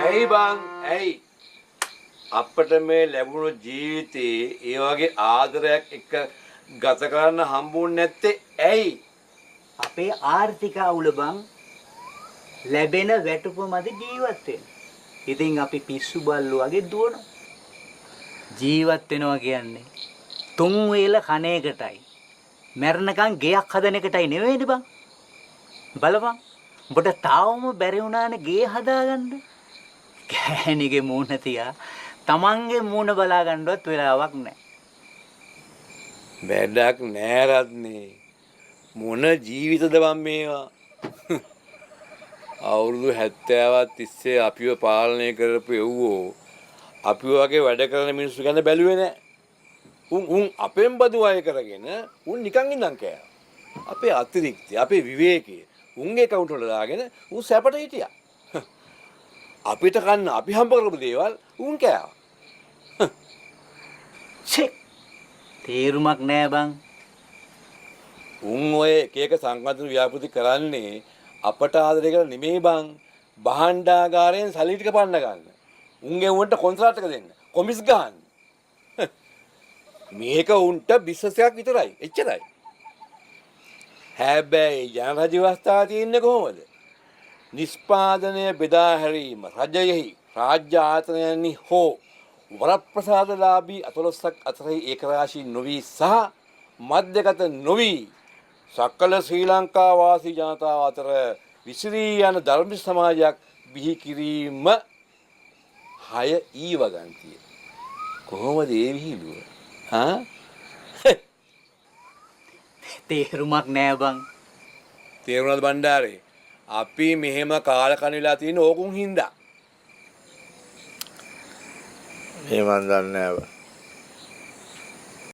ඇයි බං ඇයි අපිට මේ ලැබුණු ජීවිතේ ඒ වගේ ආදරයක් එක්ක ගත කරන්න හම්බුනේ නැත්තේ ඇයි? අපේ ආර්ථික අවුල බං ලැබෙන වැටුපමද ජීවත් වෙන. ඉතින් අපි පිස්සු බල්ලෝ වගේ දුවනවා. ජීවත් වෙනවා කියන්නේ තුන් වේල කණ එකටයි. මැරණකම් ගෙයක් හදන එකටයි නෙවෙයිනේ බං. බලපන්. ඔබට තාවම බැරි වුණානේ ගේ හදාගන්න. ගෑණිගේ මූණ තියා තමන්ගේ මූණ බලා ගන්නවත් වෙලාවක් නැහැ. වැඩක් නෑ රත්නේ. මොන ජීවිතද බං මේවා? අවුරුදු 70ක් තිස්සේ අපිව පාලනය කරපු එව්වෝ අපිව වගේ වැඩ කරන මිනිස්සු ගැන බැලුවේ නෑ. උන් අපෙන් බදු අය කරගෙන උන් නිකන් ඉඳන් කෑවා. අපේ අතිරික්තය, අපේ විවේකය උන්ගේ කවුන්ට් වල දාගෙන උන් සැපට හිටියා. අපිට කන්න අපි හම්බ කරපු දේවල් උන් කෑවා. ෂේ තේරුමක් නෑ බං. උන් ඔය එක එක සංකල්ප ව්‍යාපෘති කරන්නේ අපට ආදරය කරලා නෙමෙයි බං. භාණ්ඩාගාරයෙන් සල්ලි ටික පන්න ගන්න. උන්ගේ උන්ට කොන්ත්‍රාත් එක දෙන්න. කොමිස් ගන්න. මේක උන්ට බිස්නස් එකක් විතරයි. එච්චරයි. හැබැයි ජනරජ ව්‍යවස්ථාව තියෙන්නේ කොහොමද? නිෂ්පාදනය බෙදා හැරීම රජයෙහි රාජ්‍ය ආයතනයන්හි හෝ වරප්‍රසාදලාභී 14ක් අතරෙහි ඒකරාශී නොවි සහ මධ්‍යගත නොවි සකල ශ්‍රී ලංකා වාසී ජනතාව අතර විසිරී යන ධර්ම සමාජයක් බිහි කිරීම 6 ඊවගන්තිය. කොහොමද ඒ විහිළුව? හා? තේරුමක් නෑ බං. තේරුණාද බණ්ඩාරේ? අපි මෙහෙම කාලකන් වෙලා තියෙන ඕකුන් හින්දා. මේ මන් දන්නේ නැහැ.